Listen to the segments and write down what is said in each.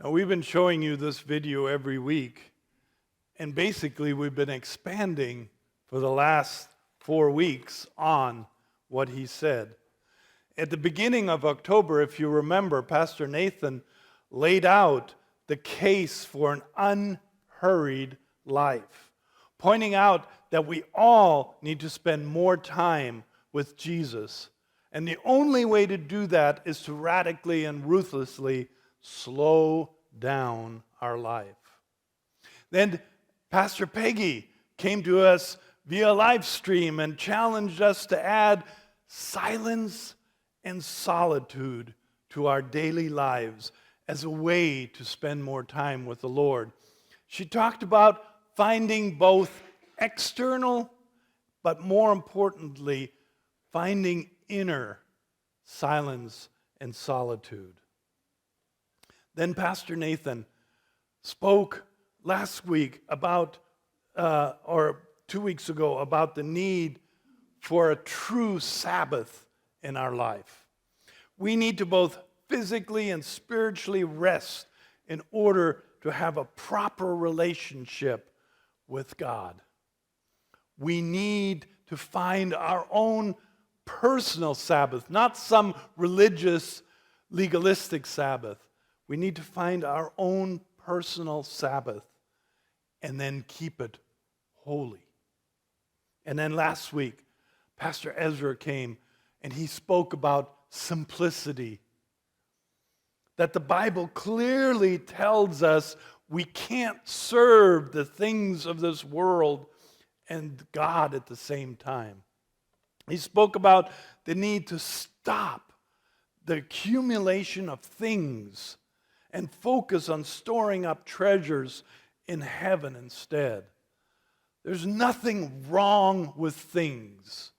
Now, we've been showing you this video every week, and basically we've been expanding for the last 4 weeks on what he said. At the beginning of October, if you remember, Pastor Nathan laid out the case for an unhurried life, pointing out that we all need to spend more time with Jesus. And the only way to do that is to radically and ruthlessly slow down our life. Then Pastor Peggy came to us via live stream and challenged us to add silence and solitude to our daily lives as a way to spend more time with the Lord. She talked about finding both external, but more importantly, finding inner silence and solitude. Then Pastor Nathan spoke last week about, or 2 weeks ago, about the need for a true Sabbath in our life. We need to both physically and spiritually rest in order to have a proper relationship with God. We need to find our own personal Sabbath, not some religious, legalistic Sabbath. We need to find our own personal Sabbath and then keep it holy. And then last week, Pastor Ezra came and he spoke about simplicity. That the Bible clearly tells us we can't serve the things of this world and God at the same time. He spoke about the need to stop the accumulation of things and focus on storing up treasures in heaven instead. There's nothing wrong with things.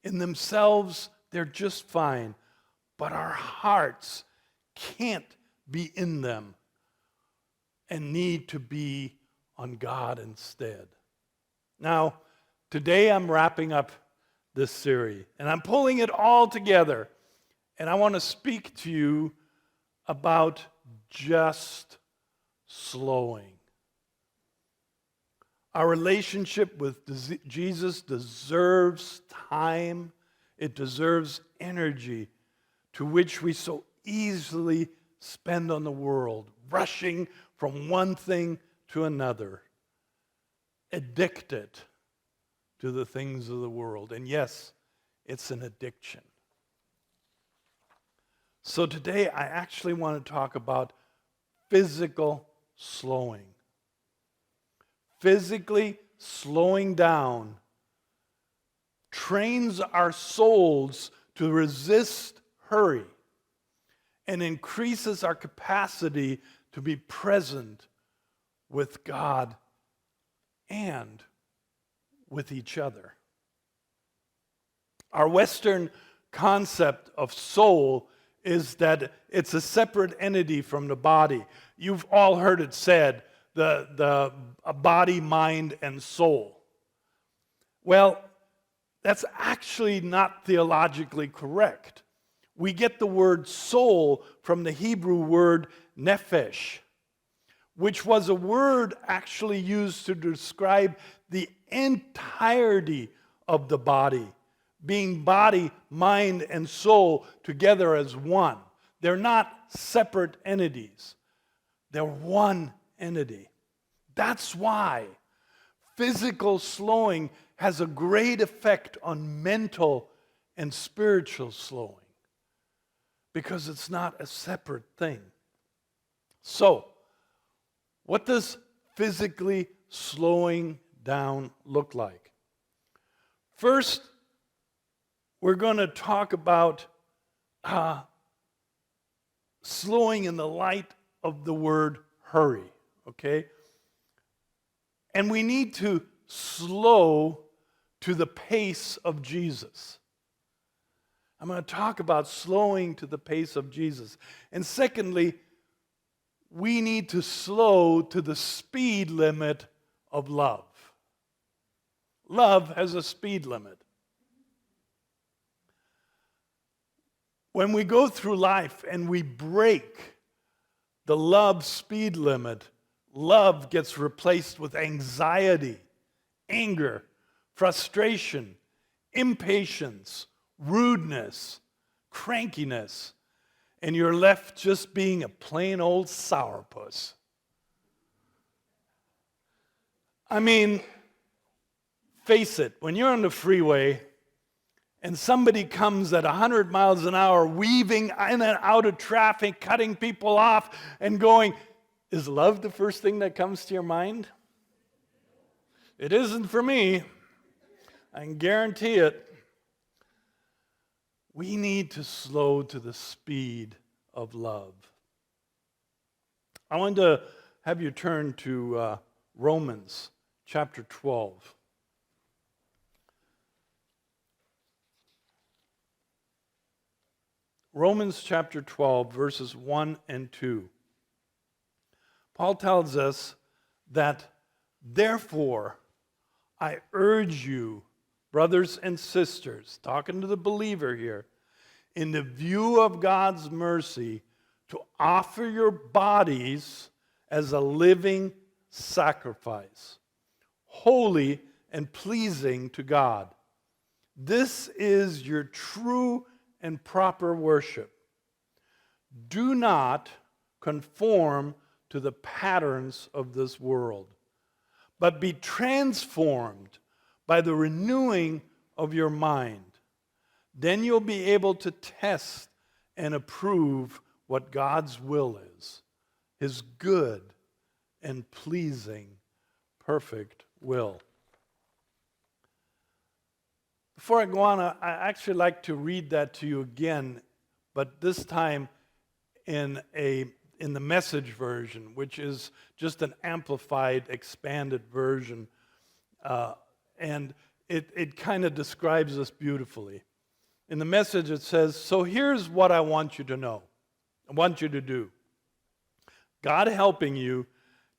In themselves, they're just fine. But our hearts can't be in them and need to be on God instead. Now, today I'm wrapping up this series, and I'm pulling it all together, and I want to speak to you about just slowing. Our relationship with Jesus deserves time. It deserves energy to which we so easily spend on the world, rushing from one thing to another, addicted to the things of the world. And yes, it's an addiction. So today I actually want to talk about physical slowing. Physically slowing down trains our souls to resist hurry and increases our capacity to be present with God and with each other. Our Western concept of soul is that it's a separate entity from the body. You've all heard it said, the body, mind, and soul. Well, that's actually not theologically correct. We get the word soul from the Hebrew word nephesh, which was a word actually used to describe the entirety of the body, being body, mind, and soul together as one. They're not separate entities. They're one entity. That's why physical slowing has a great effect on mental and spiritual slowing, because it's not a separate thing. So, what does physically slowing down look like? First, we're going to talk about slowing in the light of the word hurry, okay? And we need to slow to the pace of Jesus. I'm going to talk about slowing to the pace of Jesus. And secondly, we need to slow to the speed limit of love. Love has a speed limit. When we go through life and we break the love speed limit, love gets replaced with anxiety, anger, frustration, impatience, rudeness, crankiness, and you're left just being a plain old sourpuss. I mean, face it, when you're on the freeway and somebody comes at 100 miles an hour, weaving in and out of traffic, cutting people off and going, is love the first thing that comes to your mind? It isn't for me. I can guarantee it. We need to slow to the speed of love. I want to have you turn to Romans chapter 12. Romans chapter 12, verses 1 and 2. Paul tells us that, therefore, I urge you, brothers and sisters, talking to the believer here, in the view of God's mercy, to offer your bodies as a living sacrifice, holy and pleasing to God. This is your true and proper worship. Do not conform to the patterns of this world, but be transformed by the renewing of your mind. Then you'll be able to test and approve what God's will is, His good and pleasing, perfect will. Before I go on, I actually like to read that to you again, but this time in the Message version, which is just an amplified, expanded version. And it kind of describes this beautifully. In the Message it says, so here's what I want you to know. I want you to do. God helping you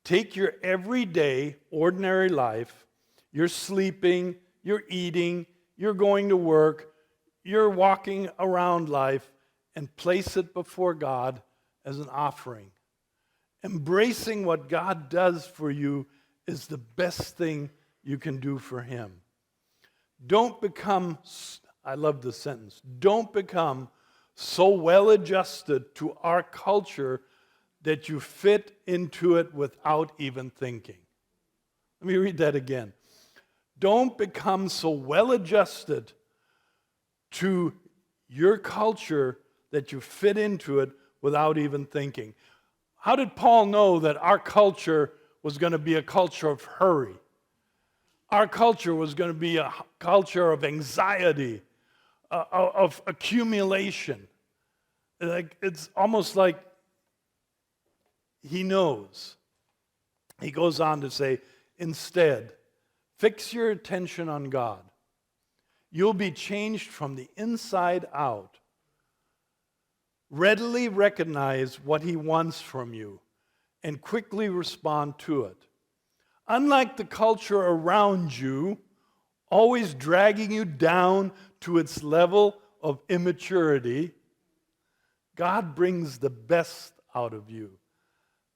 take your everyday, ordinary life, you're sleeping, you're eating, you're going to work, you're walking around life, and place it before God as an offering. Embracing what God does for you is the best thing you can do for Him. Don't become, I love this sentence, don't become so well adjusted to our culture that you fit into it without even thinking. Let me read that again. Don't become so well adjusted to your culture that you fit into it without even thinking. How did Paul know that our culture was going to be a culture of hurry? Our culture was going to be a culture of anxiety, of accumulation. It's almost like he knows. He goes on to say, instead, fix your attention on God. You'll be changed from the inside out. Readily recognize what He wants from you and quickly respond to it. Unlike the culture around you, always dragging you down to its level of immaturity, God brings the best out of you,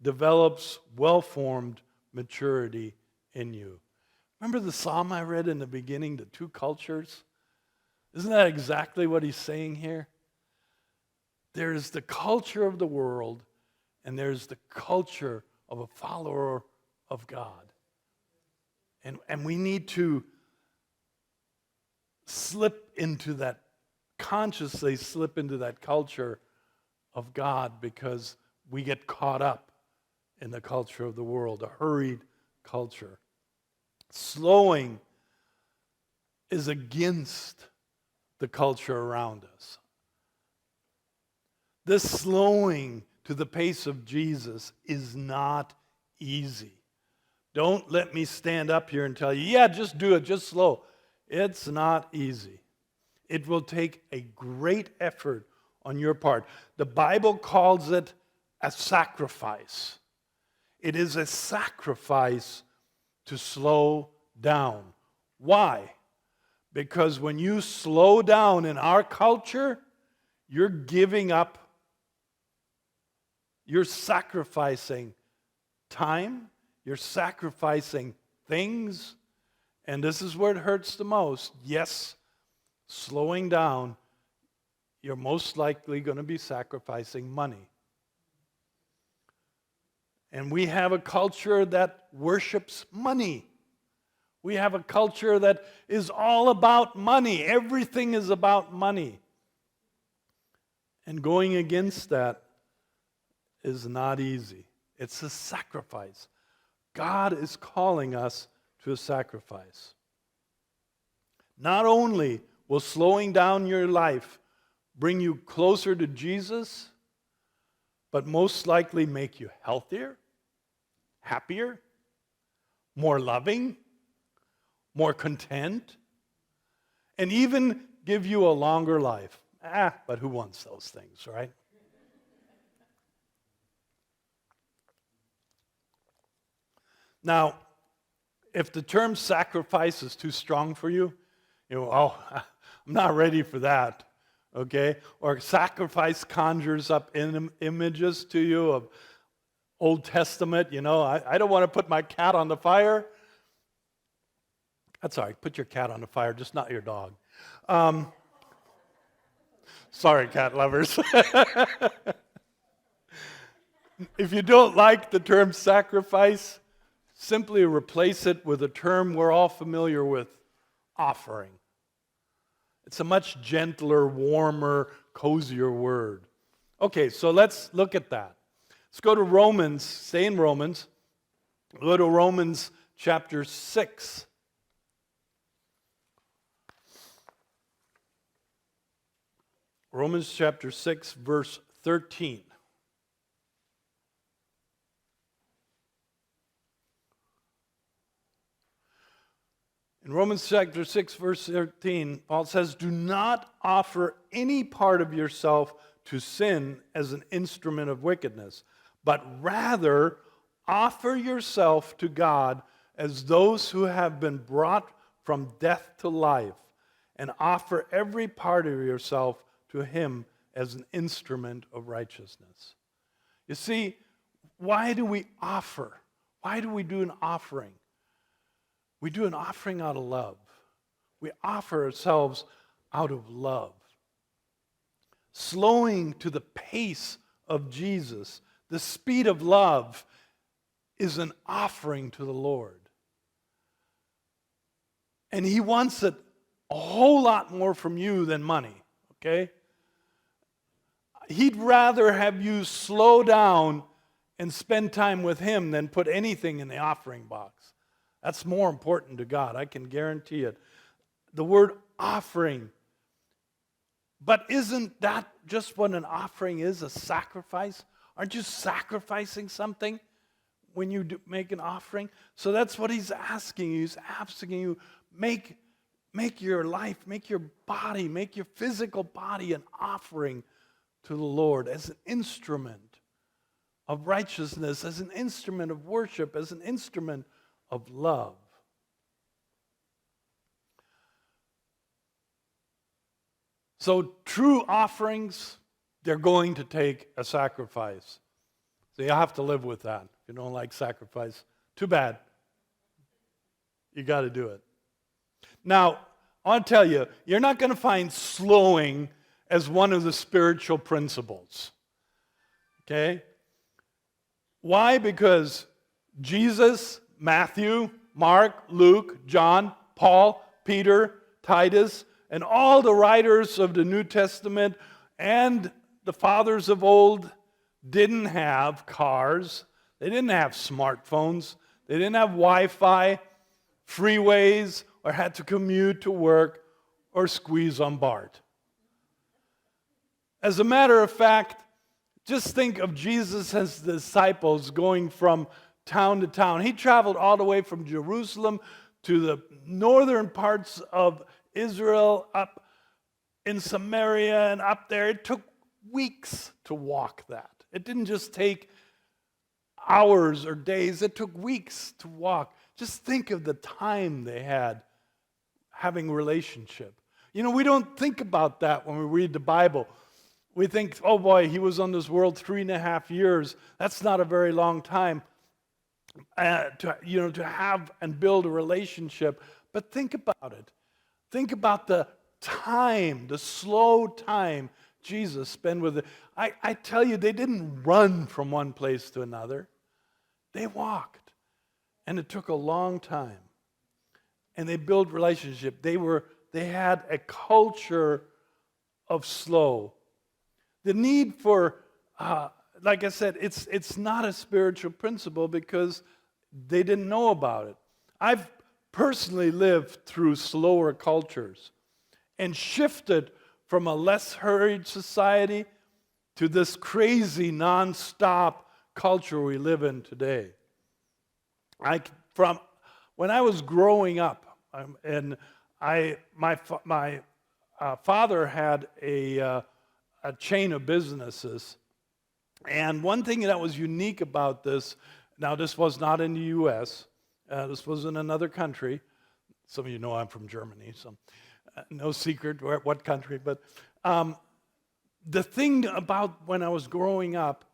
develops well-formed maturity in you. Remember the psalm I read in the beginning, the two cultures? Isn't that exactly what he's saying here? There's the culture of the world, and there's the culture of a follower of God. And we need to consciously slip into that culture of God, because we get caught up in the culture of the world, a hurried culture. Slowing is against the culture around us. This slowing to the pace of Jesus is not easy. Don't let me stand up here and tell you, yeah, just do it, just slow. It's not easy. It will take a great effort on your part. The Bible calls it a sacrifice. It is a sacrifice to slow down. Why? Because when you slow down in our culture, you're giving up you're sacrificing time, you're sacrificing things, and this is where it hurts the most. Yes, slowing down, you're most likely going to be sacrificing money. And we have a culture that worships money. We have a culture that is all about money. Everything is about money. And going against that is not easy. It's a sacrifice. God is calling us to a sacrifice. Not only will slowing down your life bring you closer to Jesus, but most likely make you healthier, happier, more loving, more content, and even give you a longer life. But who wants those things, right? Now, if the term sacrifice is too strong for you, I'm not ready for that, okay? Or sacrifice conjures up images to you of Old Testament, I don't want to put my cat on the fire. That's all right, put your cat on the fire, just not your dog. Sorry, cat lovers. If you don't like the term sacrifice, simply replace it with a term we're all familiar with, offering. It's a much gentler, warmer, cozier word. Okay, so let's look at that. Let's go to Romans, stay in Romans. Go to Romans chapter 6. Romans chapter 6, verse 13. In Romans chapter 6, verse 13, Paul says, "Do not offer any part of yourself to sin as an instrument of wickedness, but rather offer yourself to God as those who have been brought from death to life, and offer every part of yourself to Him as an instrument of righteousness." You see, why do we offer? Why do we do an offering? We do an offering out of love. We offer ourselves out of love. Slowing to the pace of Jesus, the speed of love, is an offering to the Lord. And He wants it a whole lot more from you than money, okay? He'd rather have you slow down and spend time with Him than put anything in the offering box. That's more important to God, I can guarantee it. The word offering. But isn't that just what an offering is, a sacrifice? Aren't you sacrificing something when you make an offering? So that's what He's asking you. He's asking you, make your life, make your body, make your physical body an offering to the Lord as an instrument of righteousness, as an instrument of worship, as an instrument of love. So true offerings, they're going to take a sacrifice. So you have to live with that. If you don't like sacrifice, too bad. You got to do it. Now, I want to tell you, you're not going to find slowing as one of the spiritual principles. Okay? Why? Because Jesus, Matthew, Mark, Luke, John, Paul, Peter, Titus, and all the writers of the New Testament and the fathers of old didn't have cars. They didn't have smartphones. They didn't have Wi-Fi, freeways, or had to commute to work or squeeze on BART. As a matter of fact, just think of Jesus and his disciples going from town to town. He traveled all the way from Jerusalem to the northern parts of Israel, up in Samaria and up there. It took weeks to walk that. It didn't just take hours or days. It took weeks to walk. Just think of the time they had having relationship. We don't think about that when we read the Bible. We think, oh boy, he was on this world 3.5 years. That's not a very long time to have and build a relationship. But think about it. Think about the time, the slow time Jesus spent with it. I tell you, they didn't run from one place to another. They walked. And it took a long time. And they built relationship. They had a culture of slow. The need for, like I said, it's not a spiritual principle because they didn't know about it. I've personally lived through slower cultures and shifted from a less hurried society to this crazy, non-stop culture we live in today. When I was growing up, my father had a chain of businesses, and one thing that was unique about this, now this was not in the U.S., this was in another country. Some of you know I'm from Germany, so no secret what country, but the thing about when I was growing up,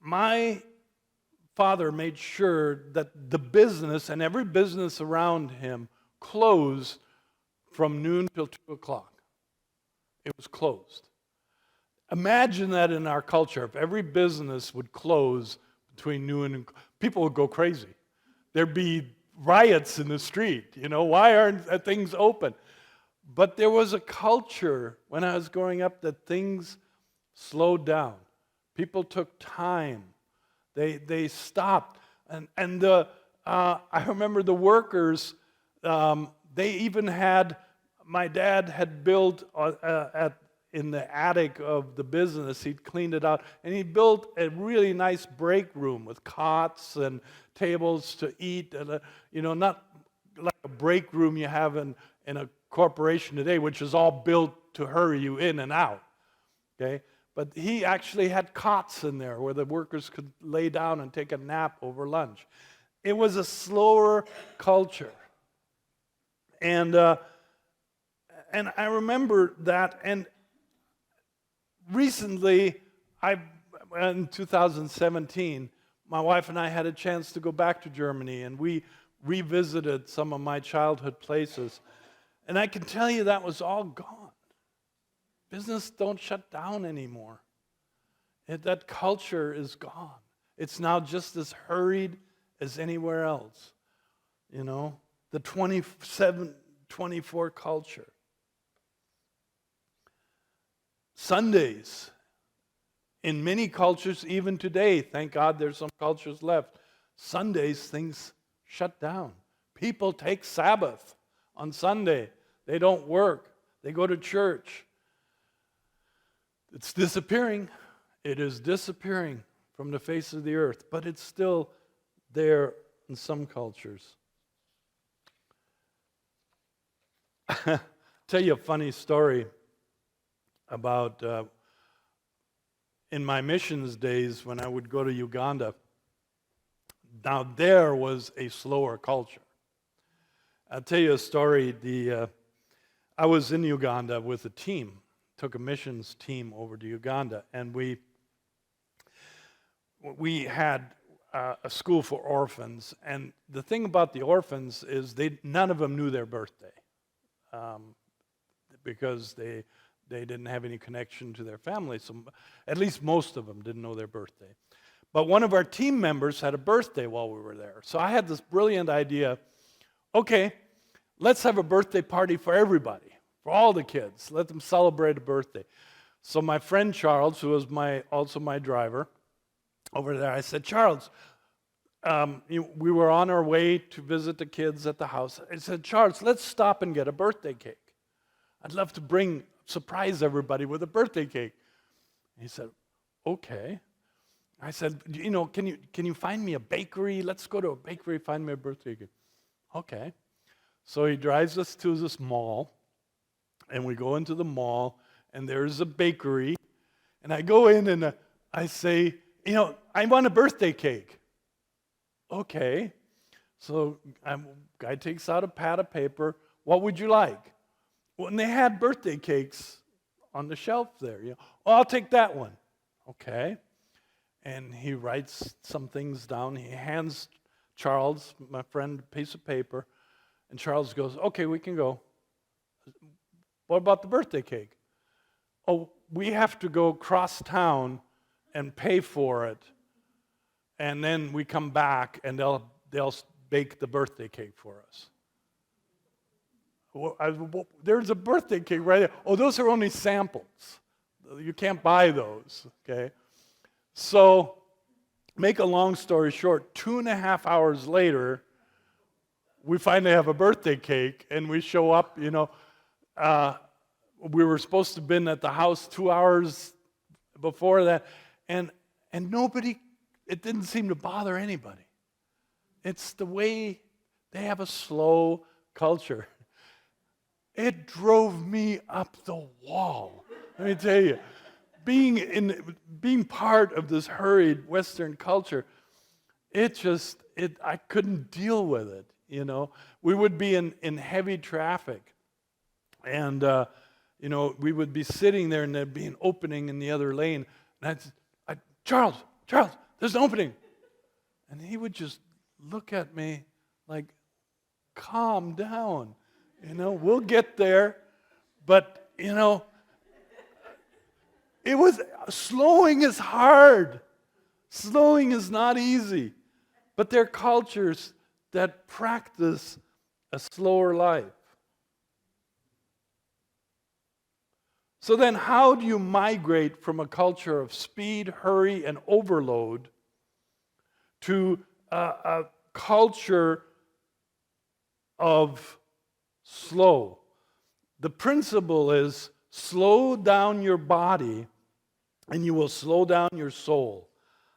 my father made sure that the business and every business around him closed from noon till 2 o'clock. It was closed. Imagine that in our culture. If every business would close between noon and people would go crazy. There'd be riots in the street. Why aren't things open? But there was a culture when I was growing up that things slowed down. People took time. They stopped. And I remember the workers, they even had, my dad had built in the attic of the business, he'd cleaned it out, and he built a really nice break room with cots and tables to eat, and not like a break room you have in a corporation today, which is all built to hurry you in and out. Okay, but he actually had cots in there where the workers could lay down and take a nap over lunch. It was a slower culture, and I remember that. And recently, in 2017, my wife and I had a chance to go back to Germany, and we revisited some of my childhood places. And I can tell you that was all gone. Business don't shut down anymore. That culture is gone. It's now just as hurried as anywhere else. The 24 culture. Sundays, in many cultures, even today, thank God there's some cultures left, Sundays, things shut down. People take Sabbath on Sunday. They don't work. They go to church. It's disappearing. It is disappearing from the face of the earth, but it's still there in some cultures. Tell you a funny story about in my missions days when I would go to Uganda. Now there was a slower culture. I'll tell you a story. I was in Uganda with a team, took a missions team over to Uganda, and we had a school for orphans. And the thing about the orphans is none of them knew their birthday because they didn't have any connection to their family. So at least most of them didn't know their birthday. But one of our team members had a birthday while we were there. So I had this brilliant idea. Okay, let's have a birthday party for everybody, for all the kids. Let them celebrate a birthday. So my friend Charles, who was also my driver over there, I said, Charles, we were on our way to visit the kids at the house. I said, Charles, let's stop and get a birthday cake. I'd love to surprise everybody with a birthday cake. He said, okay. I said, can you find me a bakery? Let's go to a bakery, find me a birthday cake. Okay. So he drives us to this mall, and we go into the mall, and there's a bakery, and I go in and I say, I want a birthday cake. Okay. So guy takes out a pad of paper. What would you like? Well, and they had birthday cakes on the shelf there. Oh, I'll take that one. Okay. And he writes some things down. He hands Charles, my friend, a piece of paper. And Charles goes, okay, we can go. What about the birthday cake? Oh, we have to go cross town and pay for it. And then we come back and they'll bake the birthday cake for us. There's a birthday cake right there. Oh, those are only samples. You can't buy those, okay? So, make a long story short, 2.5 hours later, we finally have a birthday cake, and we show up, we were supposed to have been at the house 2 hours before that, and nobody, it didn't seem to bother anybody. It's the way they have a slow culture. It drove me up the wall. Let me tell you, being part of this hurried Western culture, I couldn't deal with it. We would be in heavy traffic, and we would be sitting there, and there'd be an opening in the other lane, and Charles, there's an opening, and he would just look at me like, calm down. We'll get there. But, it was, slowing is hard. Slowing is not easy. But there are cultures that practice a slower life. So then how do you migrate from a culture of speed, hurry, and overload to a culture of slow? The principle is slow down your body and you will slow down your soul.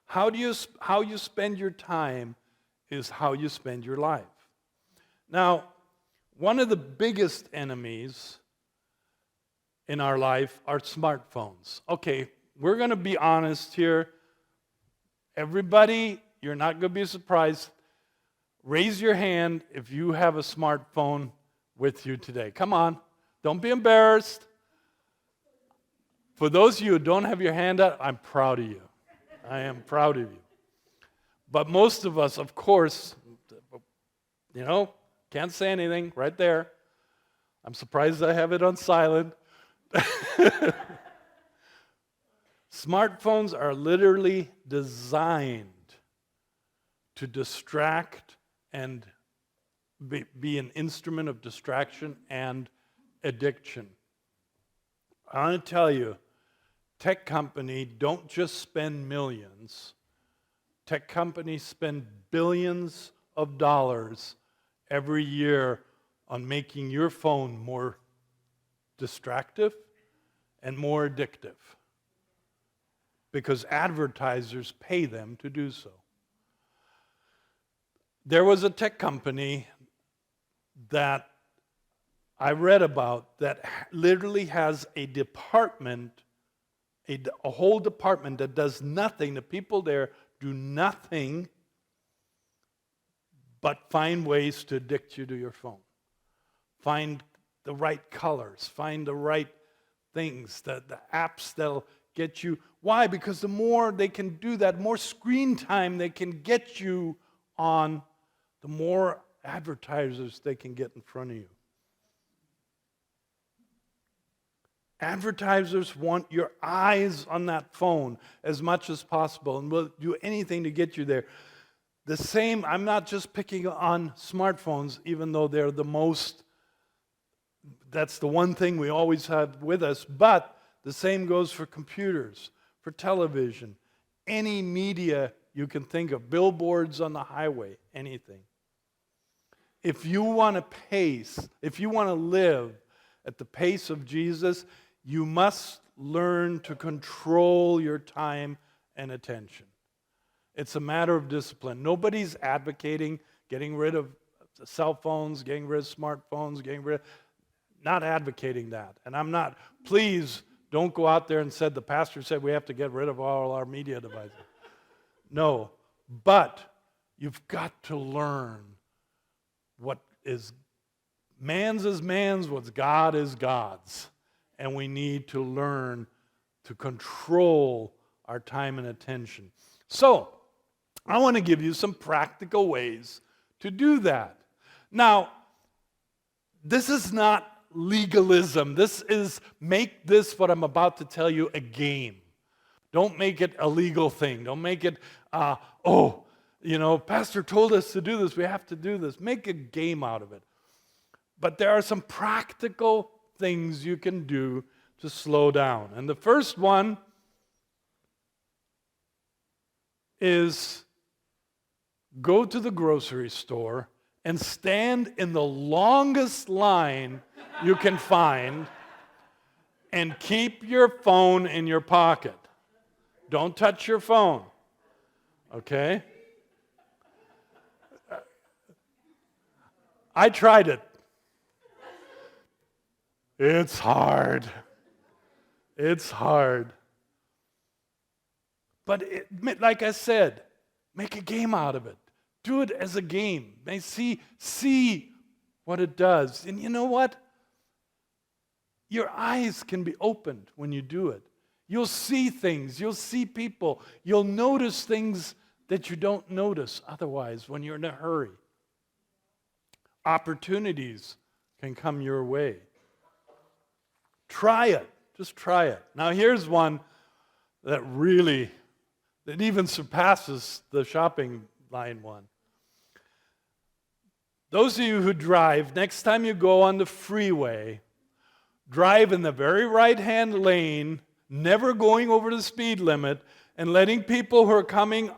How you spend your time is how you spend your life. Now, one of the biggest enemies in our life are smartphones. Okay, we're going to be honest here. Everybody, you're not going to be surprised. Raise your hand if you have a smartphone with you today. Come on, don't be embarrassed. For those of you who don't have your hand up, I'm proud of you. I am proud of you. But most of us, of course, can't say anything right there. I'm surprised I have it on silent. Smartphones are literally designed to distract and be an instrument of distraction and addiction. I want to tell you, tech companies don't just spend millions. Tech companies spend billions of dollars every year on making your phone more distractive and more addictive because advertisers pay them to do so. There was a tech company that I read about that literally has a department, a whole department that does nothing. The people there do nothing but find ways to addict you to your phone. Find the right colors, find the right things, the apps that'll get you. Why? Because the more they can do that, more screen time they can get you on, the more advertisers they can get in front of you. Advertisers want your eyes on that phone as much as possible and will do anything to get you there. The same, I'm not just picking on smartphones, even though they're the most, that's the one thing we always have with us, but the same goes for computers, for television, any media you can think of, billboards on the highway, anything. If you want to live at the pace of Jesus, you must learn to control your time and attention. It's a matter of discipline. Nobody's advocating getting rid of cell phones, getting rid of smartphones, not advocating that. And I'm not, please don't go out there and say the pastor said we have to get rid of all our media devices. No, but you've got to learn what is man's, what's God is God's. and we need to learn to control our time and attention. So, I want to give you some practical ways to do that. Now, this is not legalism. This is make this, what I'm about to tell you, a game. Don't make it a legal thing. Don't make it, Pastor told us to do this. We have to do this. Make a game out of it. But there are some practical things you can do to slow down. And the first one is go to the grocery store and stand in the longest line you can find and keep your phone in your pocket. Don't touch your phone, okay? I tried it. It's hard. It's hard. But like I said, make a game out of it. Do it as a game. They see what it does. And you know what? Your eyes can be opened when you do it. You'll see things. You'll see people. You'll notice things that you don't notice otherwise when you're in a hurry. Opportunities can come your way. Try it. Just try it. Now here's one that even surpasses the shopping line one. Those of you who drive, next time you go on the freeway, drive in the very right-hand lane, never going over the speed limit, and letting people who are coming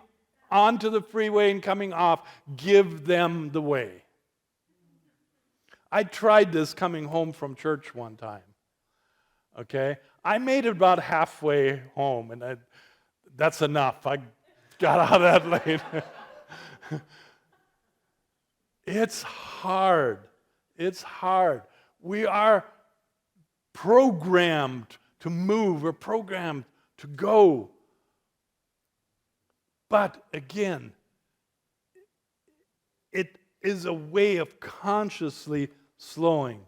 onto the freeway and coming off give them the way. I tried this coming home from church one time. Okay? I made it about halfway home, and that's enough. I got out of that lane. It's hard. It's hard. We are programmed to move. We're programmed to go. But again, it is a way of consciously slowing.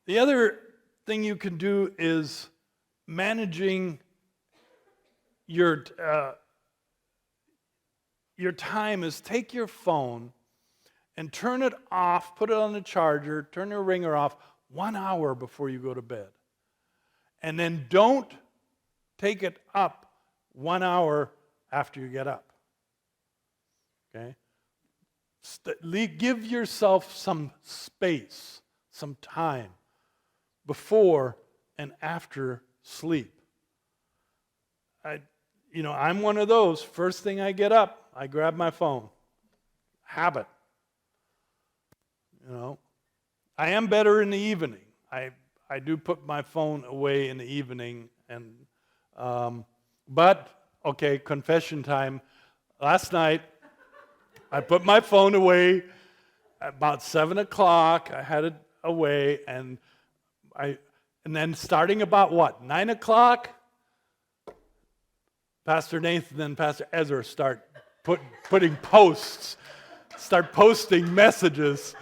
The other thing you can do is managing your time is take your phone and turn it off, put it on the charger, turn your ringer off 1 hour before you go to bed. And then don't take it up 1 hour after you get up. Okay? Give yourself some space, some time before and after sleep. I'm one of those. First thing I get up, I grab my phone. Habit. I am better in the evening. I do put my phone away in the evening, but confession time. Last night, I put my phone away at about 7 o'clock. I had it away, and then starting about 9 o'clock, Pastor Nathan and Pastor Ezra start putting posts, start posting messages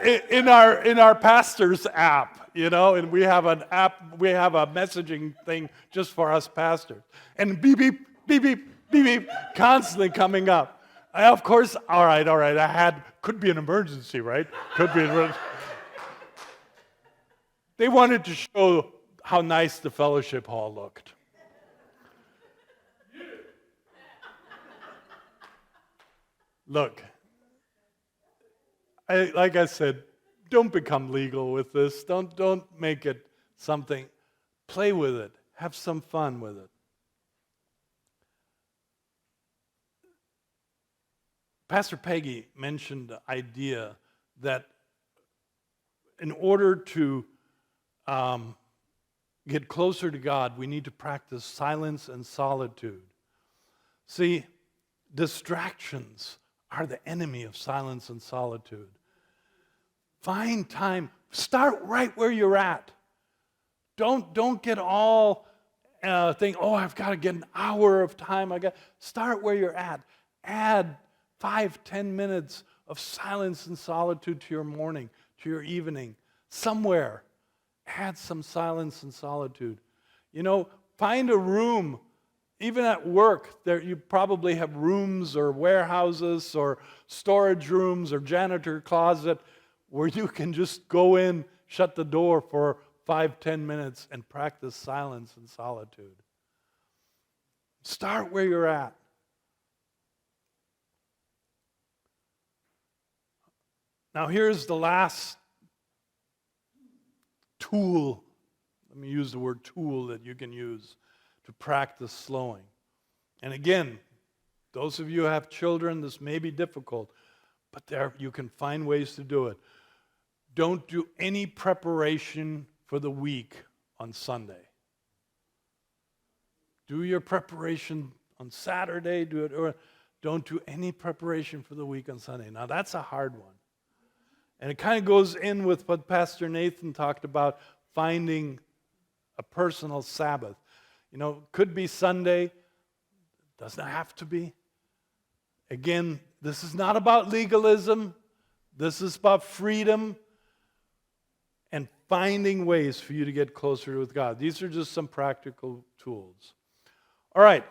in our pastor's app, and we have an app, we have a messaging thing just for us pastors, and beep beep beep beep beep beep constantly coming up. Of course, all right. Could be an emergency, right? Could be an emergency. They wanted to show how nice the fellowship hall looked. Look, like I said, don't become legal with this. Don't make it something. Play with it. Have some fun with it. Pastor Peggy mentioned the idea that in order to get closer to God, we need to practice silence and solitude. See, distractions are the enemy of silence and solitude. Find time. Start right where you're at. Don't get all think, I've got to get an hour of time. Start where you're at. Add 5-10 minutes of silence and solitude to your morning, to your evening. Somewhere, add some silence and solitude. You know, find a room. Even at work, there you probably have rooms or warehouses or storage rooms or janitor closet where you can just go in, shut the door for 5-10 minutes and practice silence and solitude. Start where you're at. Now here's the last tool. Let me use the word tool that you can use to practice slowing. And again, those of you who have children, this may be difficult, but there you can find ways to do it. Don't do any preparation for the week on Sunday. Do your preparation on Saturday, do it, or don't do any preparation for the week on Sunday. Now that's a hard one. And it kind of goes in with what Pastor Nathan talked about, finding a personal Sabbath. You know, could be Sunday, doesn't have to be. Again, this is not about legalism. This is about freedom and finding ways for you to get closer with God. These are just some practical tools. All right,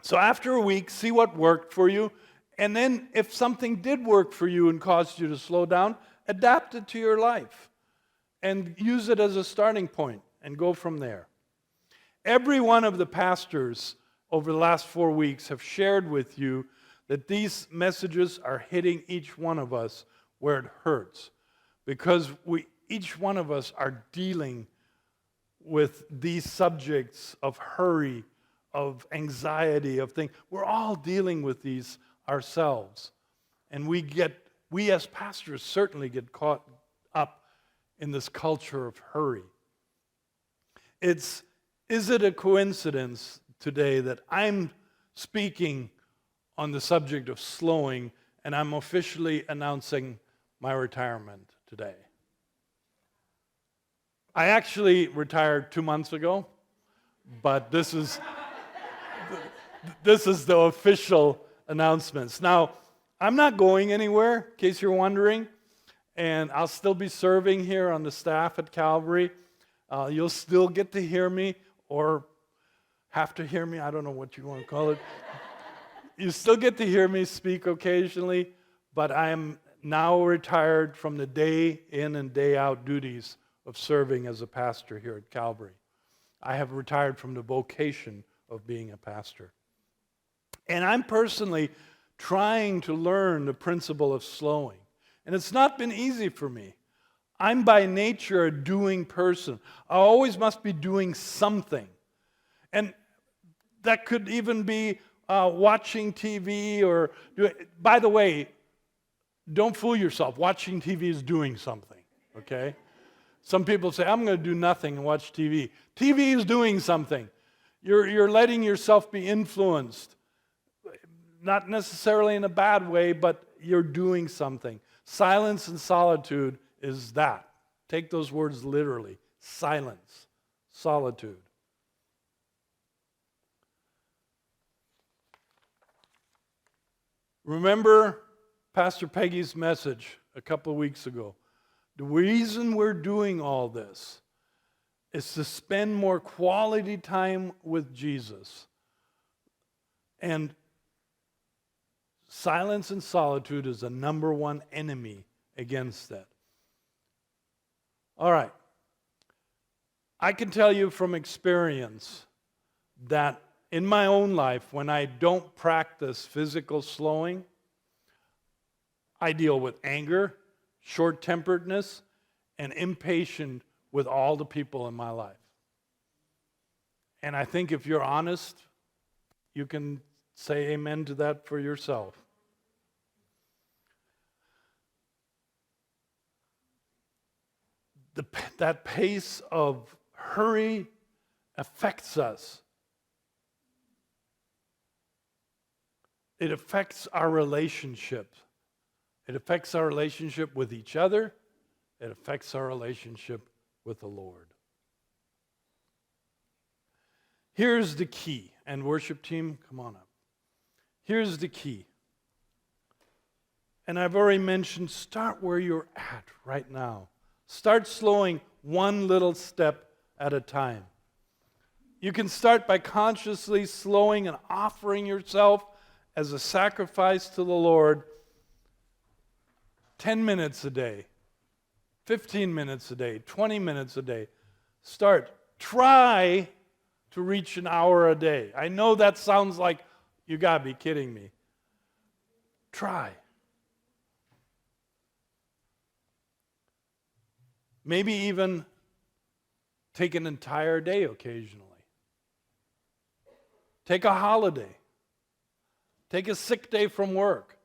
so after a week, see what worked for you. And then if something did work for you and caused you to slow down, adapt it to your life and use it as a starting point and go from there. Every one of the pastors over the last 4 weeks have shared with you that these messages are hitting each one of us where it hurts, because each one of us are dealing with these subjects of hurry, of anxiety, of things. We're all dealing with these ourselves. And we as pastors certainly get caught up in this culture of hurry. Is it a coincidence today that I'm speaking on the subject of slowing and I'm officially announcing my retirement today? I actually retired 2 months ago, but this is the official announcements. Now, I'm not going anywhere, in case you're wondering, and I'll still be serving here on the staff at Calvary. You'll still get to hear me, or have to hear me, I don't know what you want to call it. You still get to hear me speak occasionally, but I am now retired from the day in and day out duties of serving as a pastor here at Calvary. I have retired from the vocation of being a pastor. And I'm personally trying to learn the principle of slowing. And it's not been easy for me. I'm by nature a doing person. I always must be doing something. And that could even be watching TV or by the way, don't fool yourself. Watching TV is doing something, okay? Some people say, I'm going to do nothing and watch TV. TV is doing something. You're letting yourself be influenced. Not necessarily in a bad way, but you're doing something. Silence and solitude is that. Take those words literally. Silence, solitude. Remember Pastor Peggy's message a couple of weeks ago. The reason we're doing all this is to spend more quality time with Jesus. And silence and solitude is the number one enemy against that. All right. I can tell you from experience that in my own life, when I don't practice physical slowing, I deal with anger, short-temperedness, and impatient with all the people in my life. And I think if you're honest, you can say amen to that for yourself. That pace of hurry affects us. It affects our relationships. It affects our relationship with each other. It affects our relationship with the Lord. Here's the key. And worship team, come on up. Here's the key. And I've already mentioned, start where you're at right now. Start slowing one little step at a time. You can start by consciously slowing and offering yourself as a sacrifice to the Lord 10 minutes a day, 15 minutes a day, 20 minutes a day. Start. Try to reach an hour a day. I know that sounds like you got to be kidding me. Try. Maybe even take an entire day occasionally. Take a holiday. Take a sick day from work.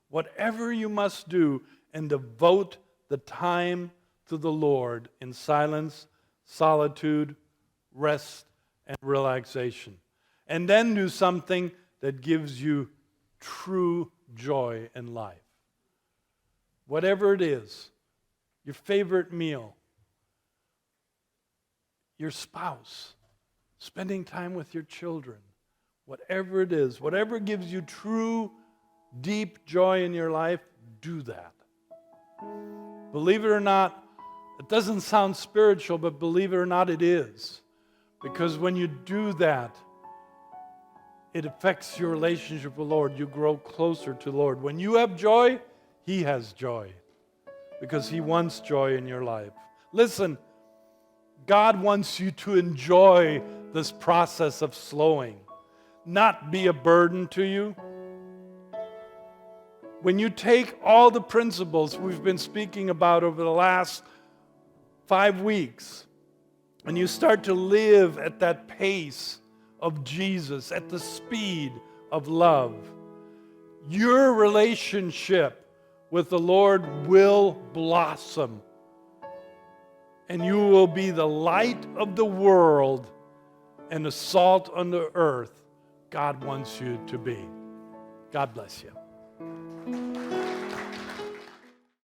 Whatever you must do, and devote the time to the Lord in silence, solitude, rest, and relaxation. And then do something that gives you true joy in life. Whatever it is, your favorite meal, your spouse, spending time with your children, whatever it is, whatever gives you true, deep joy in your life, do that. Believe it or not, it doesn't sound spiritual, but believe it or not, it is. Because when you do that, it affects your relationship with the Lord. You grow closer to the Lord. When you have joy, He has joy. Because He wants joy in your life. Listen, God wants you to enjoy this process of slowing, not be a burden to you. When you take all the principles we've been speaking about over the last 5 weeks, and you start to live at that pace of Jesus, at the speed of love, your relationship with the Lord will blossom. And you will be the light of the world and the salt on the earth God wants you to be. God bless you.